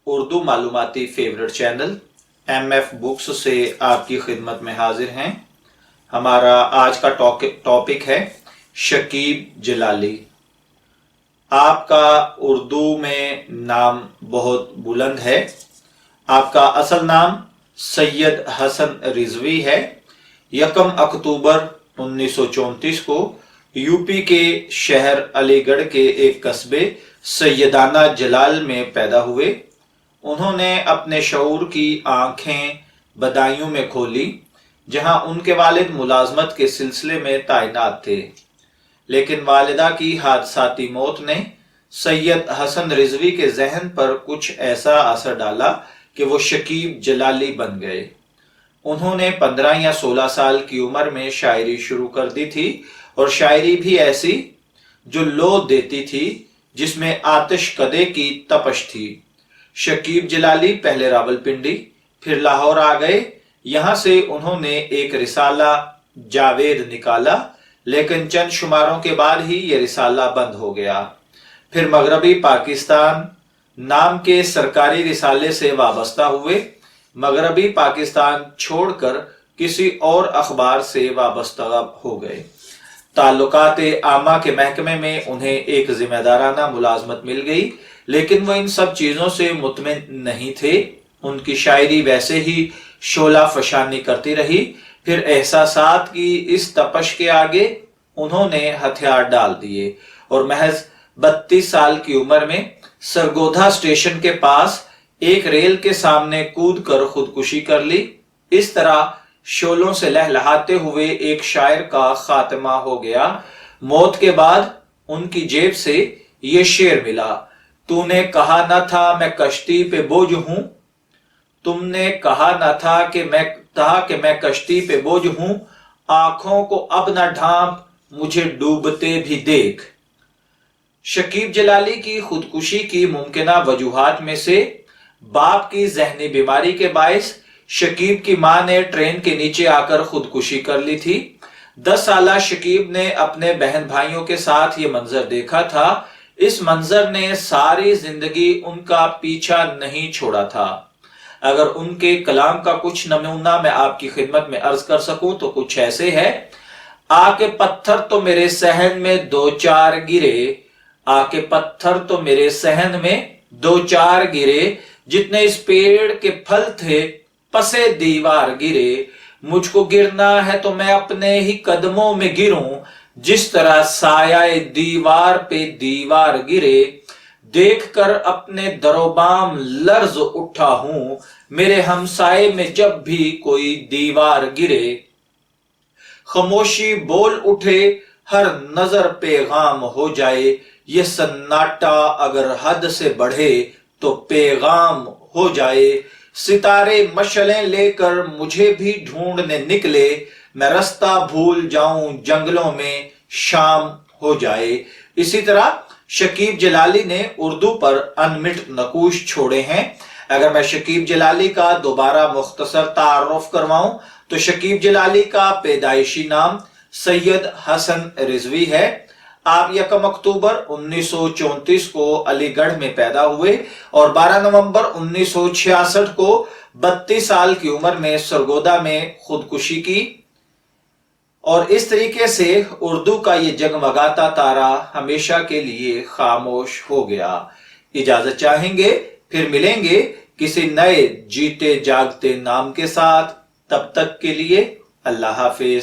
उर्दू मालूमाती favourite channel MF books से आपकी खिदमत में हाजिर हैं। हमारा आज का टॉपिक है शकीब जलाली। आपका उर्दू में नाम बहुत बुलंद है। आपका असल नाम सैयद हसन रिजवी है। 1 अक्टूबर 1934 को यूपी के शहर अलीगढ़ के एक कस्बे सैयदाना जलाल में पैदा हुए। उन्होंने अपने शऊर की आंखें बदायूं में खोली, जहां उनके वालिद मुलाजमत के सिलसिले में तैनात थे, लेकिन वालिदा की हादसाती मौत ने सैयद हसन रिजवी के जहन पर कुछ ऐसा असर डाला कि वो शकीब जलाली बन गए। उन्होंने 15 या 16 साल की उम्र में शायरी शुरू कर दी थी, और शायरी भी ऐसी जो लो देती थी, जिसमें आतिश कदे की तपश थी। शकीब जलाली पहले रावलपिंडी फिर लाहौर आ गए। यहां से उन्होंने एक रिसाला जावेद निकाला, लेकिन चंद शुमारों के बाद ही यह रिसाला बंद हो गया। फिर मगरबी पाकिस्तान नाम के सरकारी रिसाले से वाबस्ता हुए। मगरबी पाकिस्तान छोड़कर किसी और अखबार से वाबस्ता हो गए। ताल्लुकात आमा के महकमे में उन्हें एक जिम्मेदाराना मुलाजमत मिल गई, लेकिन वो इन सब चीजों से मुतमिन नहीं थे। उनकी शायरी वैसे ही शोला फशानी करती रही। फिर एहसासात की इस तपश के आगे उन्होंने हथियार डाल दिए और महज 32 साल की उम्र में सरगोधा स्टेशन के पास एक रेल के सामने कूद कर खुदकुशी कर ली। इस तरह शोलों से लहलहाते हुए एक शायर का खात्मा हो गया। मौत के बाद उनकी जेब से ये शेर मिला, तूने कहा न था मैं कश्ती पे बोझ हूं, तुमने कहा न था कि मैं कश्ती पे बोझ हूं, आंखों को अब न ढांप मुझे डूबते भी देख। शकीब जलाली की खुदकुशी की मुमकिना वजूहात में से बाप की जहनी बीमारी के बायस शकीब की मां ने ट्रेन के नीचे आकर खुदकुशी कर ली थी। 10 साला शकीब ने अपने बहन भाइयों के साथ ये मंजर देखा था। इस मंजर ने सारी जिंदगी उनका पीछा नहीं छोड़ा था। अगर उनके कलाम का कुछ नमूना मैं आपकी खिदमत में अर्ज कर सकूं तो कुछ ऐसे है। आके पत्थर तो मेरे सहन में 2-4 गिरे, आके पत्थर तो मेरे सहन में 2-4 गिरे, जितने इस पेड़ के फल थे पसे दीवार गिरे। मुझको गिरना है तो मैं अपने ही कदमों में गिरूं, जिस तरह साया दीवार पे दीवार गिरे। देखकर अपने दरोबाम लर्ज उठा हूं, मेरे हमसाए में जब भी कोई दीवार गिरे। खामोशी बोल उठे हर नजर पैगाम हो जाए, ये सन्नाटा अगर हद से बढ़े तो पैगाम हो जाए। सितारे मशलें लेकर मुझे भी ढूंढने निकले, मैं रास्ता भूल जाऊं जंगलों में शाम हो जाए। इसी तरह शकीब जलाली ने उर्दू पर अनमिट नकूश छोड़े हैं। अगर मैं शकीब जलाली का दोबारा मुख्तसर तारुफ करवाऊं तो शकीब जलाली का पैदाइशी नाम सैयद हसन रिजवी है। आप 1 अक्टूबर 1934 को अलीगढ़ में पैदा हुए और 12 नवंबर 1966 को 32 साल की उम्र में सरगोदा में खुदकुशी की। और इस तरीके से उर्दू का ये जगमगाता तारा हमेशा के लिए खामोश हो गया। इजाजत चाहेंगे, फिर मिलेंगे किसी नए जीते जागते नाम के साथ। तब तक के लिए अल्लाह हाफिज।